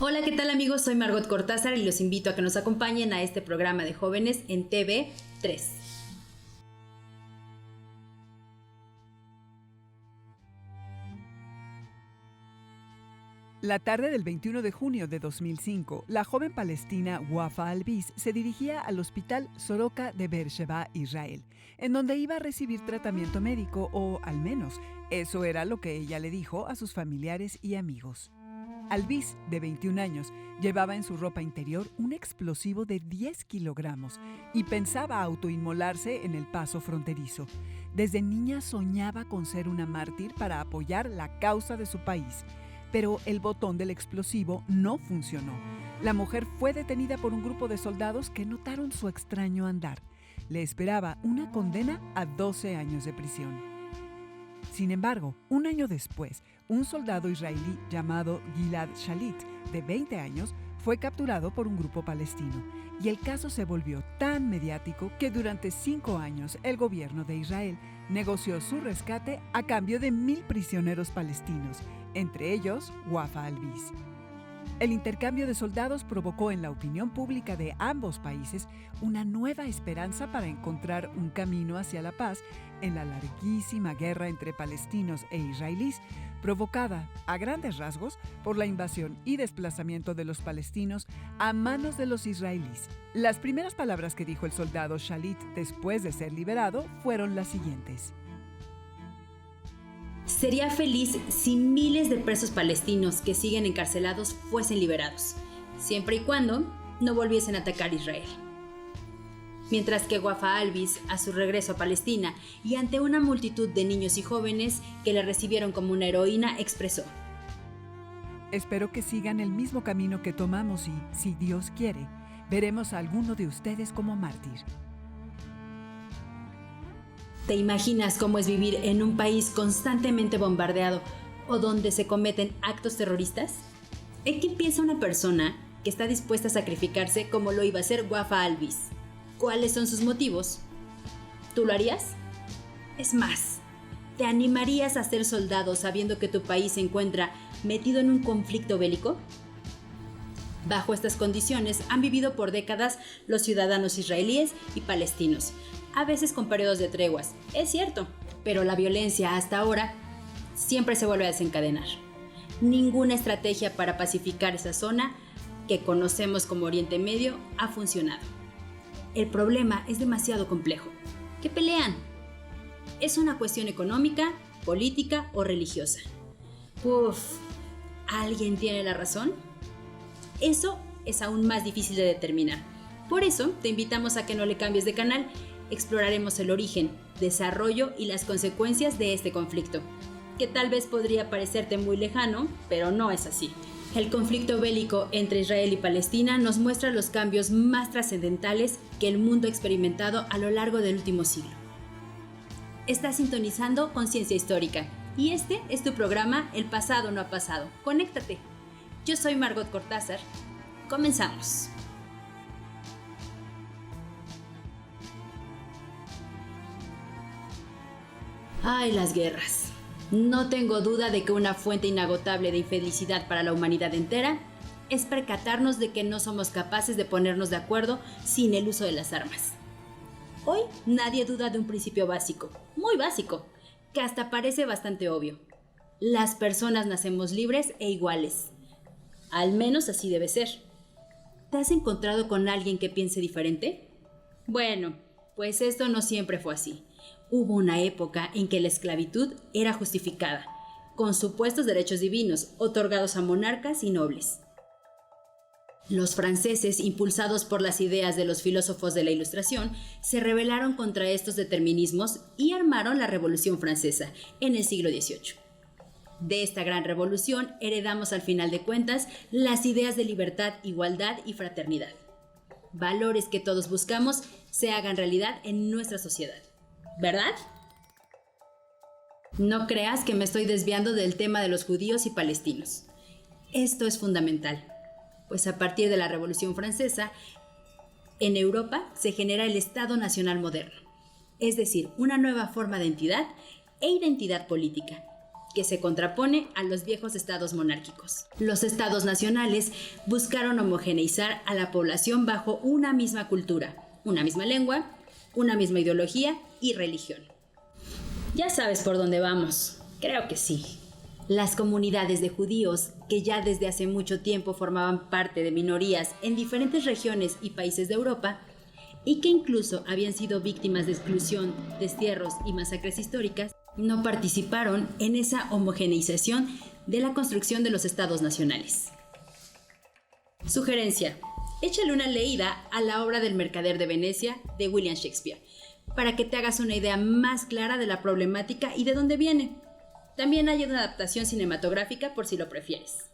Hola, ¿qué tal amigos? Soy Margot Cortázar y los invito a que nos acompañen a este programa de jóvenes en TV3. La tarde del 21 de junio de 2005, la joven palestina Wafa Alvis se dirigía al hospital Soroka de Beersheba, Israel, en donde iba a recibir tratamiento médico, o al menos eso era lo que ella le dijo a sus familiares y amigos. Alvis, de 21 años, llevaba en su ropa interior un explosivo de 10 kilogramos y pensaba autoinmolarse en el paso fronterizo. Desde niña soñaba con ser una mártir para apoyar la causa de su país. Pero el botón del explosivo no funcionó. La mujer fue detenida por un grupo de soldados que notaron su extraño andar. Le esperaba una condena a 12 años de prisión. Sin embargo, un año después, un soldado israelí llamado Gilad Shalit, de 20 años, fue capturado por un grupo palestino, y el caso se volvió tan mediático que durante 5 años el gobierno de Israel negoció su rescate a cambio de 1,000 prisioneros palestinos, entre ellos Wafa Alvis. El intercambio de soldados provocó en la opinión pública de ambos países una nueva esperanza para encontrar un camino hacia la paz en la larguísima guerra entre palestinos e israelíes, provocada, a grandes rasgos, por la invasión y desplazamiento de los palestinos a manos de los israelíes. Las primeras palabras que dijo el soldado Shalit después de ser liberado fueron las siguientes: Sería feliz si miles de presos palestinos que siguen encarcelados fuesen liberados, siempre y cuando no volviesen a atacar Israel. Mientras que Wafa Alvis, a su regreso a Palestina y ante una multitud de niños y jóvenes que la recibieron como una heroína, expresó: Espero que sigan el mismo camino que tomamos y, si Dios quiere, veremos a alguno de ustedes como mártir. ¿Te imaginas cómo es vivir en un país constantemente bombardeado o donde se cometen actos terroristas? ¿En qué piensa una persona que está dispuesta a sacrificarse como lo iba a hacer Wafa Alvis? ¿Cuáles son sus motivos? ¿Tú lo harías? Es más, ¿te animarías a ser soldado sabiendo que tu país se encuentra metido en un conflicto bélico? Bajo estas condiciones han vivido por décadas los ciudadanos israelíes y palestinos, a veces con periodos de treguas, es cierto, pero la violencia hasta ahora siempre se vuelve a desencadenar. Ninguna estrategia para pacificar esa zona que conocemos como Oriente Medio ha funcionado. El problema es demasiado complejo. ¿Qué pelean? ¿Es una cuestión económica, política o religiosa? ¿Alguien tiene la razón? Eso es aún más difícil de determinar. Por eso te invitamos a que no le cambies de canal. Exploraremos el origen, desarrollo y las consecuencias de este conflicto, que tal vez podría parecerte muy lejano, pero no es así. El conflicto bélico entre Israel y Palestina nos muestra los cambios más trascendentales que el mundo ha experimentado a lo largo del último siglo. Estás sintonizando Conciencia Histórica y este es tu programa El pasado no ha pasado. Conéctate. Yo soy Margot Cortázar. Comenzamos. ¡Ay, las guerras! No tengo duda de que una fuente inagotable de infelicidad para la humanidad entera es percatarnos de que no somos capaces de ponernos de acuerdo sin el uso de las armas. Hoy nadie duda de un principio básico, muy básico, que hasta parece bastante obvio. Las personas nacemos libres e iguales. Al menos así debe ser. ¿Te has encontrado con alguien que piense diferente? Bueno, pues esto no siempre fue así. Hubo una época en que la esclavitud era justificada, con supuestos derechos divinos otorgados a monarcas y nobles. Los franceses, impulsados por las ideas de los filósofos de la Ilustración, se rebelaron contra estos determinismos y armaron la Revolución Francesa en el siglo XVIII. De esta gran revolución heredamos al final de cuentas las ideas de libertad, igualdad y fraternidad. Valores que todos buscamos se hagan realidad en nuestra sociedad. ¿Verdad? No creas que me estoy desviando del tema de los judíos y palestinos. Esto es fundamental, pues a partir de la Revolución Francesa, en Europa se genera el Estado Nacional moderno, es decir, una nueva forma de entidad e identidad política. que se contrapone a los viejos estados monárquicos. Los estados nacionales buscaron homogeneizar a la población bajo una misma cultura, una misma lengua, una misma ideología y religión. Ya sabes por dónde vamos. Creo que sí. Las comunidades de judíos, que ya desde hace mucho tiempo formaban parte de minorías en diferentes regiones y países de Europa, y que incluso habían sido víctimas de exclusión, destierros y masacres históricas, no participaron en esa homogeneización de la construcción de los estados nacionales. Sugerencia: échale una leída a la obra del Mercader de Venecia de William Shakespeare, para que te hagas una idea más clara de la problemática y de dónde viene. También hay una adaptación cinematográfica por si lo prefieres.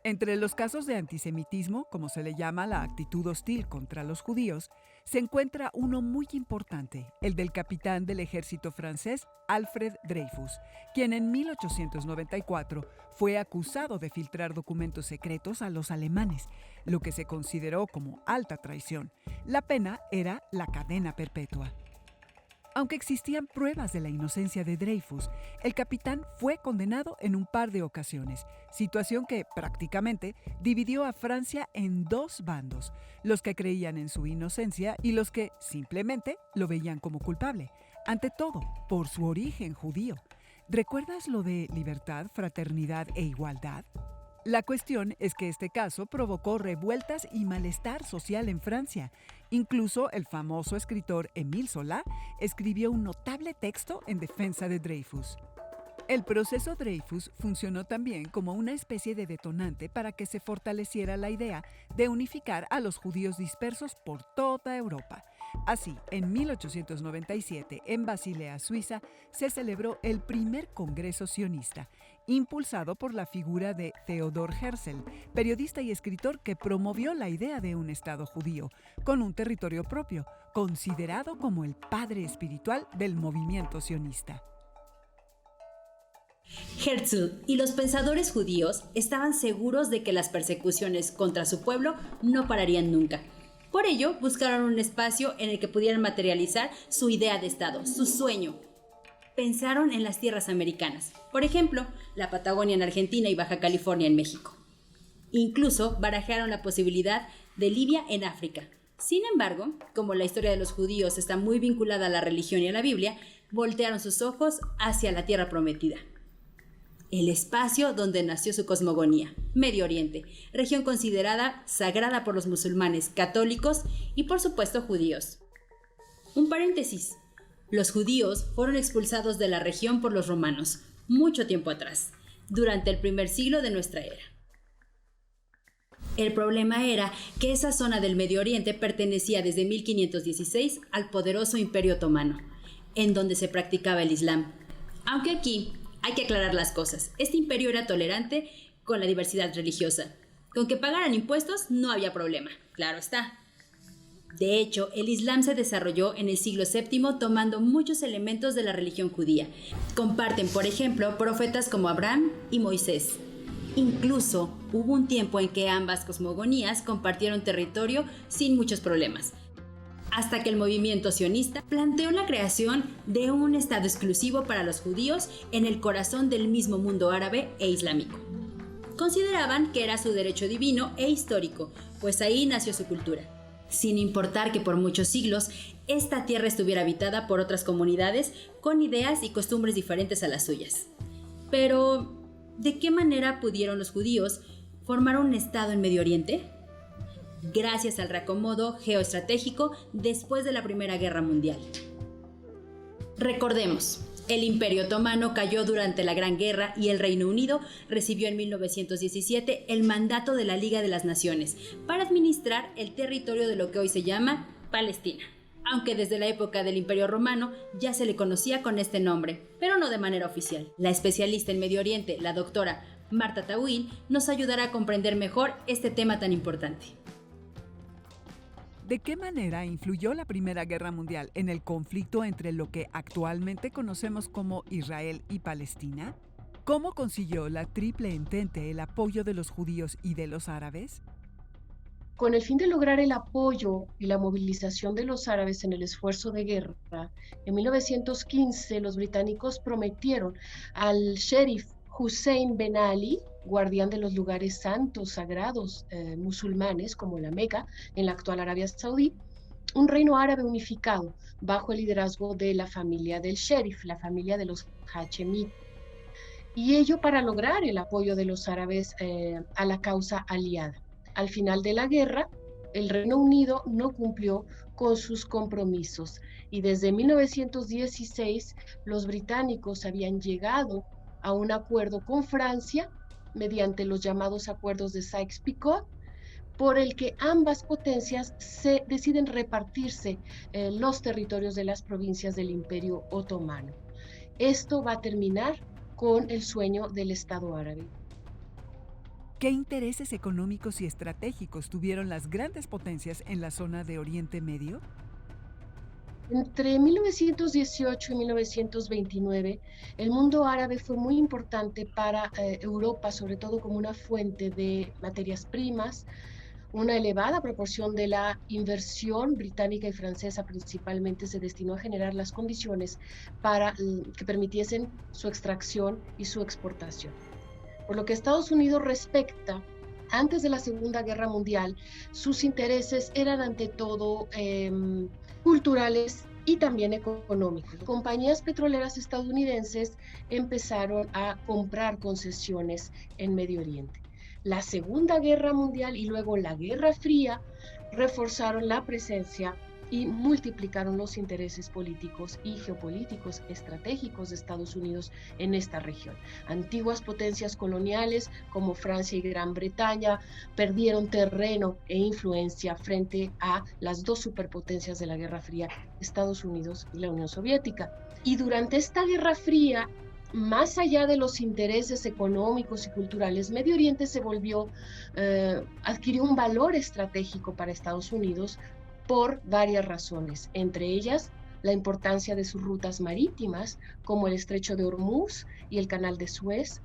Entre los casos de antisemitismo, como se le llama la actitud hostil contra los judíos, se encuentra uno muy importante, el del capitán del ejército francés Alfred Dreyfus, quien en 1894 fue acusado de filtrar documentos secretos a los alemanes, lo que se consideró como alta traición. La pena era la cadena perpetua. Aunque existían pruebas de la inocencia de Dreyfus, el capitán fue condenado en un par de ocasiones, situación que prácticamente dividió a Francia en dos bandos, los que creían en su inocencia y los que simplemente lo veían como culpable, ante todo por su origen judío. ¿Recuerdas lo de libertad, fraternidad e igualdad? La cuestión es que este caso provocó revueltas y malestar social en Francia. Incluso el famoso escritor Émile Zola escribió un notable texto en defensa de Dreyfus. El proceso Dreyfus funcionó también como una especie de detonante para que se fortaleciera la idea de unificar a los judíos dispersos por toda Europa. Así, en 1897, en Basilea, Suiza, se celebró el primer Congreso Sionista, impulsado por la figura de Theodor Herzl, periodista y escritor que promovió la idea de un Estado judío, con un territorio propio, considerado como el padre espiritual del movimiento sionista. Herzl y los pensadores judíos estaban seguros de que las persecuciones contra su pueblo no pararían nunca. Por ello, buscaron un espacio en el que pudieran materializar su idea de Estado, su sueño. Pensaron en las tierras americanas, por ejemplo, la Patagonia en Argentina y Baja California en México. Incluso barajaron la posibilidad de Libia en África. Sin embargo, como la historia de los judíos está muy vinculada a la religión y a la Biblia, voltearon sus ojos hacia la tierra prometida. El espacio donde nació su cosmogonía, Medio Oriente, región considerada sagrada por los musulmanes, católicos y por supuesto judíos. Un paréntesis: los judíos fueron expulsados de la región por los romanos, mucho tiempo atrás, durante el primer siglo de nuestra era. El problema era que esa zona del Medio Oriente pertenecía desde 1516 al poderoso Imperio Otomano, en donde se practicaba el Islam. Aunque aquí hay que aclarar las cosas. Este imperio era tolerante con la diversidad religiosa. Con que pagaran impuestos no había problema, claro está. De hecho, el Islam se desarrolló en el siglo VII tomando muchos elementos de la religión judía. Comparten, por ejemplo, profetas como Abraham y Moisés. Incluso hubo un tiempo en que ambas cosmogonías compartieron territorio sin muchos problemas, hasta que el movimiento sionista planteó la creación de un estado exclusivo para los judíos en el corazón del mismo mundo árabe e islámico. Consideraban que era su derecho divino e histórico, pues ahí nació su cultura, sin importar que por muchos siglos esta tierra estuviera habitada por otras comunidades con ideas y costumbres diferentes a las suyas. Pero, ¿de qué manera pudieron los judíos formar un estado en Medio Oriente? Gracias al reacomodo geoestratégico después de la Primera Guerra Mundial. Recordemos, el Imperio Otomano cayó durante la Gran Guerra y el Reino Unido recibió en 1917 el mandato de la Liga de las Naciones para administrar el territorio de lo que hoy se llama Palestina, aunque desde la época del Imperio Romano ya se le conocía con este nombre, pero no de manera oficial. La especialista en Medio Oriente, la doctora Marta Tawil, nos ayudará a comprender mejor este tema tan importante. ¿De qué manera influyó la Primera Guerra Mundial en el conflicto entre lo que actualmente conocemos como Israel y Palestina? ¿Cómo consiguió la Triple Entente el apoyo de los judíos y de los árabes? Con el fin de lograr el apoyo y la movilización de los árabes en el esfuerzo de guerra, en 1915 los británicos prometieron al sheriff Hussein Ben Ali, guardián de los lugares santos sagrados musulmanes como la Meca en la actual Arabia Saudí, un reino árabe unificado bajo el liderazgo de la familia del sheriff, la familia de los Hachemí, y ello para lograr el apoyo de los árabes a la causa aliada. Al final de la guerra, el Reino Unido no cumplió con sus compromisos y desde 1916 los británicos habían llegado a un acuerdo con Francia mediante los llamados acuerdos de Sykes-Picot, por el que ambas potencias se deciden repartirse los territorios de las provincias del Imperio Otomano. Esto va a terminar con el sueño del Estado árabe. ¿Qué intereses económicos y estratégicos tuvieron las grandes potencias en la zona de Oriente Medio? Entre 1918 y 1929, el mundo árabe fue muy importante para Europa, sobre todo como una fuente de materias primas. Una elevada proporción de la inversión británica y francesa principalmente se destinó a generar las condiciones para que permitiesen su extracción y su exportación. Por lo que Estados Unidos respecta, antes de la Segunda Guerra Mundial, sus intereses eran ante todo culturales y también económicos. Compañías petroleras estadounidenses empezaron a comprar concesiones en Medio Oriente. La Segunda Guerra Mundial y luego la Guerra Fría reforzaron la presencia y multiplicaron los intereses políticos y geopolíticos estratégicos de Estados Unidos en esta región. Antiguas potencias coloniales como Francia y Gran Bretaña perdieron terreno e influencia frente a las dos superpotencias de la Guerra Fría, Estados Unidos y la Unión Soviética. Y durante esta Guerra Fría, más allá de los intereses económicos y culturales, Medio Oriente se adquirió un valor estratégico para Estados Unidos por varias razones, entre ellas la importancia de sus rutas marítimas, como el Estrecho de Hormuz y el Canal de Suez,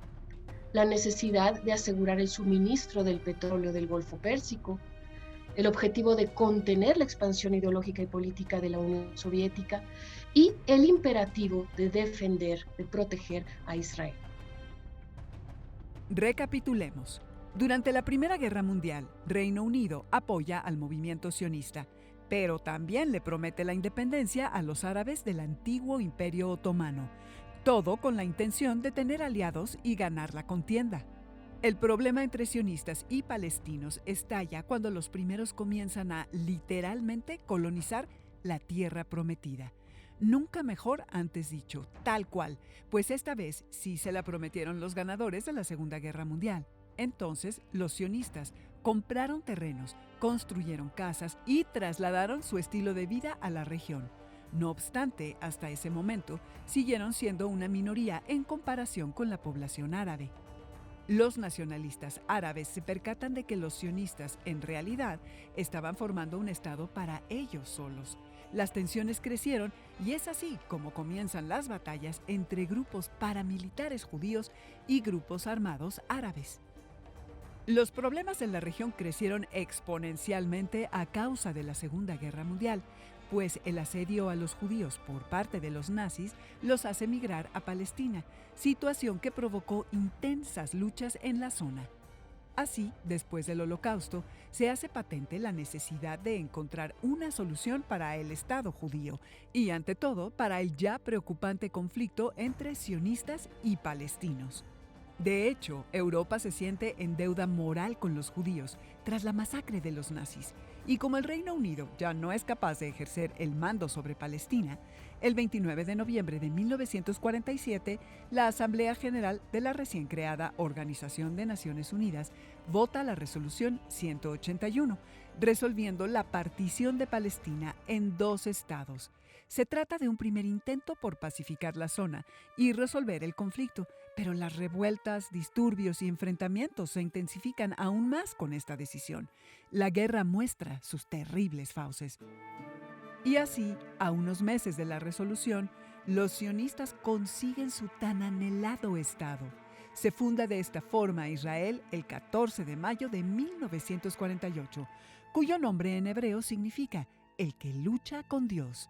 la necesidad de asegurar el suministro del petróleo del Golfo Pérsico, el objetivo de contener la expansión ideológica y política de la Unión Soviética y el imperativo de defender, de proteger a Israel. Recapitulemos. Durante la Primera Guerra Mundial, Reino Unido apoya al movimiento sionista, pero también le promete la independencia a los árabes del antiguo Imperio Otomano, todo con la intención de tener aliados y ganar la contienda. El problema entre sionistas y palestinos estalla cuando los primeros comienzan a, literalmente, colonizar la tierra prometida. Nunca mejor antes dicho, tal cual, pues esta vez sí se la prometieron los ganadores de la Segunda Guerra Mundial. Entonces, los sionistas compraron terrenos, construyeron casas y trasladaron su estilo de vida a la región. No obstante, hasta ese momento, siguieron siendo una minoría en comparación con la población árabe. Los nacionalistas árabes se percatan de que los sionistas, en realidad, estaban formando un estado para ellos solos. Las tensiones crecieron y es así como comienzan las batallas entre grupos paramilitares judíos y grupos armados árabes. Los problemas en la región crecieron exponencialmente a causa de la Segunda Guerra Mundial, pues el asedio a los judíos por parte de los nazis los hace migrar a Palestina, situación que provocó intensas luchas en la zona. Así, después del Holocausto, se hace patente la necesidad de encontrar una solución para el Estado judío y, ante todo, para el ya preocupante conflicto entre sionistas y palestinos. De hecho, Europa se siente en deuda moral con los judíos tras la masacre de los nazis, y como el Reino Unido ya no es capaz de ejercer el mando sobre Palestina, el 29 de noviembre de 1947, la Asamblea General de la recién creada Organización de Naciones Unidas vota la Resolución 181, resolviendo la partición de Palestina en 2 estados. Se trata de un primer intento por pacificar la zona y resolver el conflicto, pero las revueltas, disturbios y enfrentamientos se intensifican aún más con esta decisión. La guerra muestra sus terribles fauces. Y así, a unos meses de la resolución, los sionistas consiguen su tan anhelado estado. Se funda de esta forma Israel el 14 de mayo de 1948, cuyo nombre en hebreo significa el que lucha con Dios.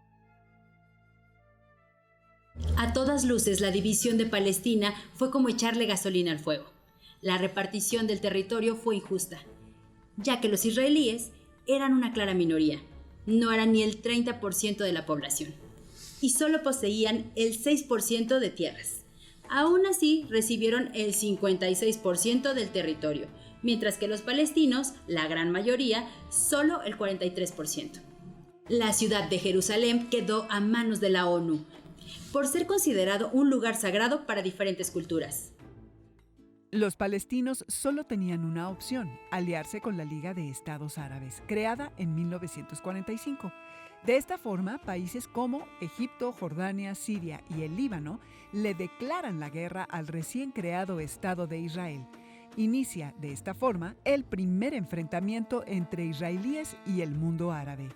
A todas luces, la división de Palestina fue como echarle gasolina al fuego. La repartición del territorio fue injusta, ya que los israelíes eran una clara minoría, no eran ni el 30% de la población, y solo poseían el 6% de tierras. Aún así, recibieron el 56% del territorio, mientras que los palestinos, la gran mayoría, solo el 43%. La ciudad de Jerusalén quedó a manos de la ONU, por ser considerado un lugar sagrado para diferentes culturas. Los palestinos solo tenían una opción: aliarse con la Liga de Estados Árabes, creada en 1945. De esta forma, países como Egipto, Jordania, Siria y el Líbano le declaran la guerra al recién creado Estado de Israel. Inicia, de esta forma, el primer enfrentamiento entre israelíes y el mundo árabe.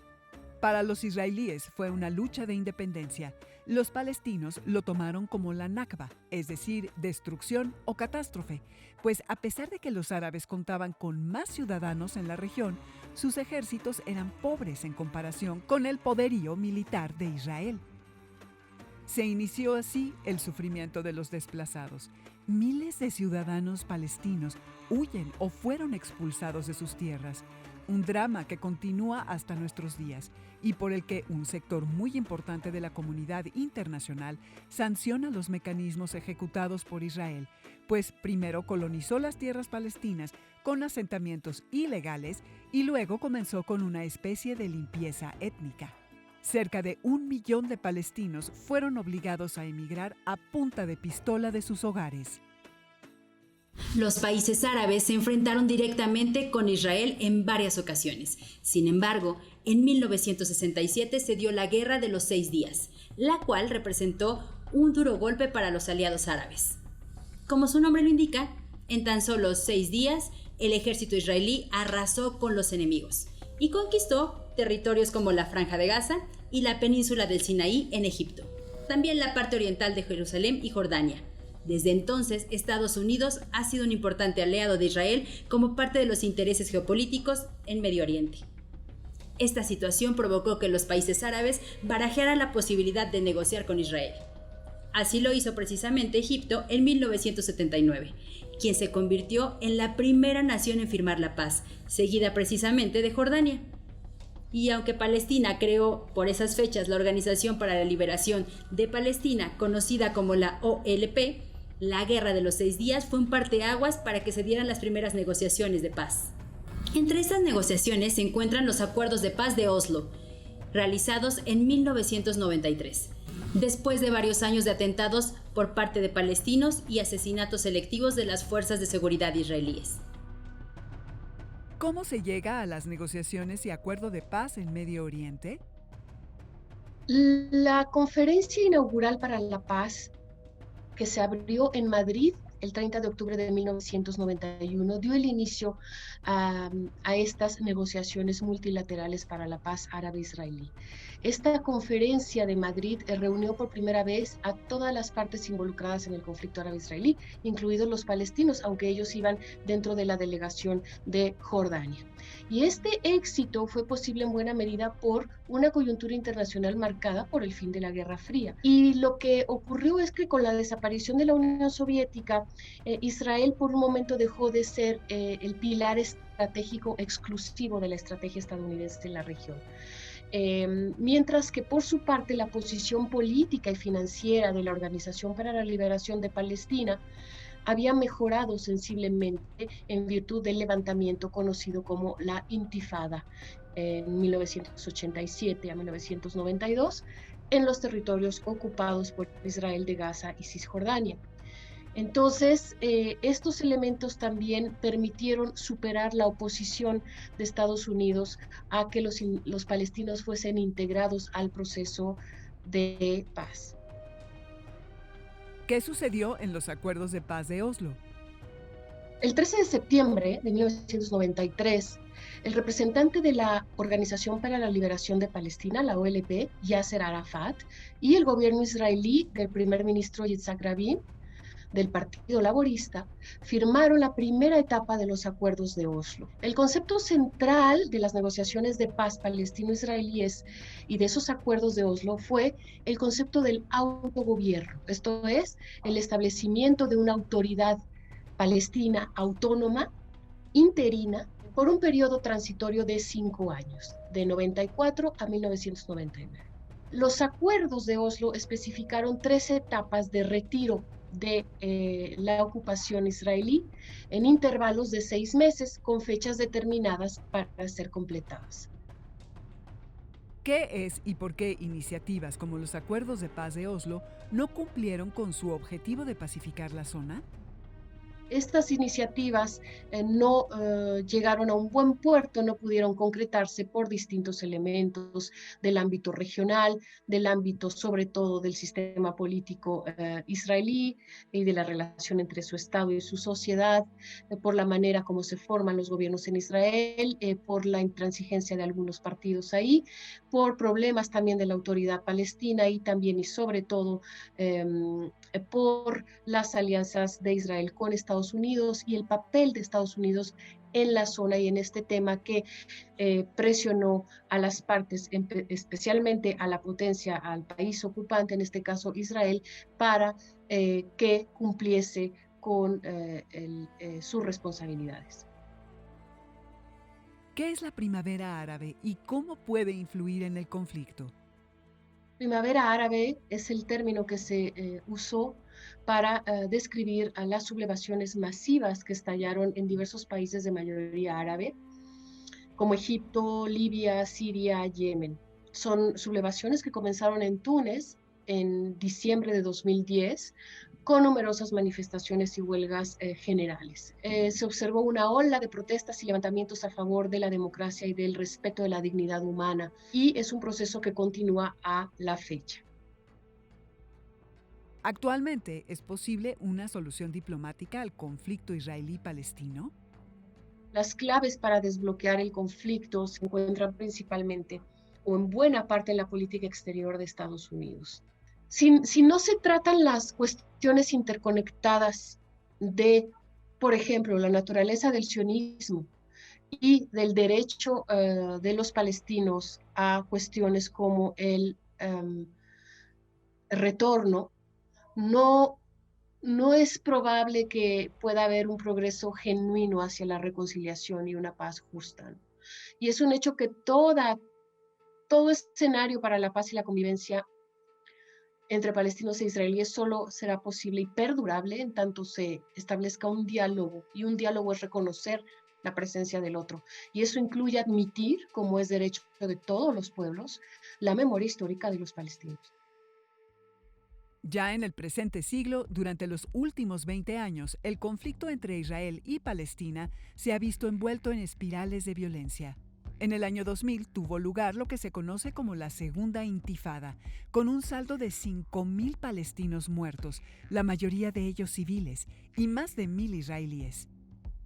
Para los israelíes fue una lucha de independencia. Los palestinos lo tomaron como la Nakba, es decir, destrucción o catástrofe, pues a pesar de que los árabes contaban con más ciudadanos en la región, sus ejércitos eran pobres en comparación con el poderío militar de Israel. Se inició así el sufrimiento de los desplazados. Miles de ciudadanos palestinos huyen o fueron expulsados de sus tierras. Un drama que continúa hasta nuestros días y por el que un sector muy importante de la comunidad internacional sanciona los mecanismos ejecutados por Israel, pues primero colonizó las tierras palestinas con asentamientos ilegales y luego comenzó con una especie de limpieza étnica. Cerca de 1 millón de palestinos fueron obligados a emigrar a punta de pistola de sus hogares. Los países árabes se enfrentaron directamente con Israel en varias ocasiones. Sin embargo, en 1967 se dio la Guerra de los 6 días, la cual representó un duro golpe para los aliados árabes. Como su nombre lo indica, en tan solo 6 días, el ejército israelí arrasó con los enemigos y conquistó territorios como la Franja de Gaza y la península del Sinaí en Egipto, también la parte oriental de Jerusalén y Jordania. Desde entonces, Estados Unidos ha sido un importante aliado de Israel como parte de los intereses geopolíticos en Medio Oriente. Esta situación provocó que los países árabes barajaran la posibilidad de negociar con Israel. Así lo hizo precisamente Egipto en 1979, quien se convirtió en la primera nación en firmar la paz, seguida precisamente de Jordania. Y aunque Palestina creó por esas fechas la Organización para la Liberación de Palestina, conocida como la OLP, la Guerra de los 6 días fue un parteaguas para que se dieran las primeras negociaciones de paz. Entre estas negociaciones se encuentran los acuerdos de paz de Oslo, realizados en 1993, después de varios años de atentados por parte de palestinos y asesinatos selectivos de las fuerzas de seguridad israelíes. ¿Cómo se llega a las negociaciones y acuerdo de paz en Medio Oriente? La conferencia inaugural para la paz, que se abrió en Madrid el 30 de octubre de 1991, dio el inicio a estas negociaciones multilaterales para la paz árabe-israelí. Esta conferencia de Madrid reunió por primera vez a todas las partes involucradas en el conflicto árabe-israelí, incluidos los palestinos, aunque ellos iban dentro de la delegación de Jordania. Y este éxito fue posible en buena medida por una coyuntura internacional marcada por el fin de la Guerra Fría. Y lo que ocurrió es que con la desaparición de la Unión Soviética, Israel por un momento dejó de ser el pilar estratégico exclusivo de la estrategia estadounidense en la región. Mientras que por su parte la posición política y financiera de la Organización para la Liberación de Palestina había mejorado sensiblemente en virtud del levantamiento conocido como la Intifada en 1987 a 1992 en los territorios ocupados por Israel de Gaza y Cisjordania. Entonces, estos elementos también permitieron superar la oposición de Estados Unidos a que los palestinos fuesen integrados al proceso de paz. ¿Qué sucedió en los acuerdos de paz de Oslo? El 13 de septiembre de 1993, el representante de la Organización para la Liberación de Palestina, la OLP, Yasser Arafat, y el gobierno israelí del primer ministro Yitzhak Rabin del Partido Laborista, firmaron la primera etapa de los acuerdos de Oslo. El concepto central de las negociaciones de paz palestino-israelíes y de esos acuerdos de Oslo fue el concepto del autogobierno, esto es, el establecimiento de una autoridad palestina autónoma, interina, por un periodo transitorio de 5 años, de 94 a 1999. Los acuerdos de Oslo especificaron 3 etapas de retiro de la ocupación israelí en intervalos de 6 meses con fechas determinadas para ser completadas. ¿Qué es y por qué iniciativas como los acuerdos de paz de Oslo no cumplieron con su objetivo de pacificar la zona? Estas iniciativas no llegaron a un buen puerto, no pudieron concretarse por distintos elementos del ámbito regional, del ámbito sobre todo del sistema político israelí y de la relación entre su Estado y su sociedad, por la manera como se forman los gobiernos en Israel, por la intransigencia de algunos partidos ahí, por problemas también de la autoridad palestina y también y sobre todo por las alianzas de Israel con Estados Unidos y el papel de Estados Unidos en la zona y en este tema que presionó a las partes, especialmente a la potencia, al país ocupante, en este caso Israel, para que cumpliese con sus responsabilidades. ¿Qué es la primavera árabe y cómo puede influir en el conflicto? Primavera árabe es el término que se usó para describir a las sublevaciones masivas que estallaron en diversos países de mayoría árabe, como Egipto, Libia, Siria, Yemen. Son sublevaciones que comenzaron en Túnez en diciembre de 2010, con numerosas manifestaciones y huelgas generales. Se observó una ola de protestas y levantamientos a favor de la democracia y del respeto de la dignidad humana, y es un proceso que continúa a la fecha. ¿Actualmente es posible una solución diplomática al conflicto israelí-palestino? Las claves para desbloquear el conflicto se encuentran principalmente o en buena parte en la política exterior de Estados Unidos. Si no se tratan las cuestiones interconectadas de, por ejemplo, la naturaleza del sionismo y del derecho de los palestinos a cuestiones como el retorno, no, no es probable que pueda haber un progreso genuino hacia la reconciliación y una paz justa. Y es un hecho que todo escenario para la paz y la convivencia entre palestinos e israelíes solo será posible y perdurable en tanto se establezca un diálogo, y un diálogo es reconocer la presencia del otro. Y eso incluye admitir, como es derecho de todos los pueblos, la memoria histórica de los palestinos. Ya en el presente siglo, durante los últimos 20 años, el conflicto entre Israel y Palestina se ha visto envuelto en espirales de violencia. En el año 2000 tuvo lugar lo que se conoce como la Segunda Intifada, con un saldo de 5.000 palestinos muertos, la mayoría de ellos civiles, y más de 1.000 israelíes.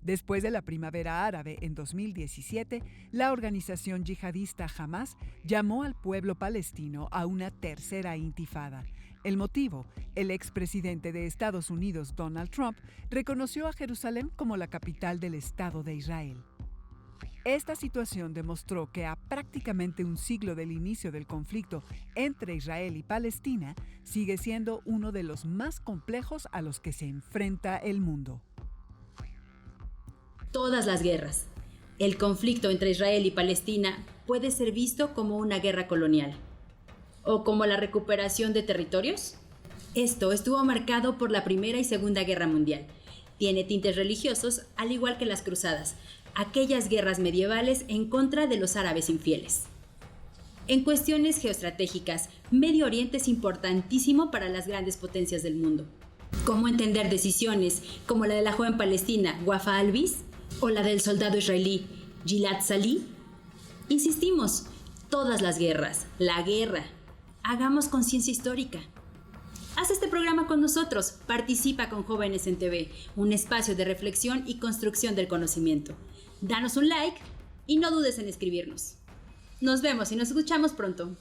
Después de la Primavera Árabe en 2017, la organización yihadista Hamás llamó al pueblo palestino a una tercera intifada. El motivo, el expresidente de Estados Unidos, Donald Trump, reconoció a Jerusalén como la capital del Estado de Israel. Esta situación demostró que a prácticamente un siglo del inicio del conflicto entre Israel y Palestina, sigue siendo uno de los más complejos a los que se enfrenta el mundo. Todas las guerras. El conflicto entre Israel y Palestina puede ser visto como una guerra colonial o como la recuperación de territorios. Esto estuvo marcado por la Primera y Segunda Guerra Mundial. Tiene tintes religiosos, al igual que las cruzadas, aquellas guerras medievales en contra de los árabes infieles. En cuestiones geoestratégicas, Medio Oriente es importantísimo para las grandes potencias del mundo. ¿Cómo entender decisiones como la de la joven palestina Wafa Alvis o la del soldado israelí Gilad Shalit? Insistimos, todas las guerras, la guerra. Hagamos conciencia histórica. Haz este programa con nosotros, participa con Jóvenes en TV, un espacio de reflexión y construcción del conocimiento. Danos un like y no dudes en escribirnos. Nos vemos y nos escuchamos pronto.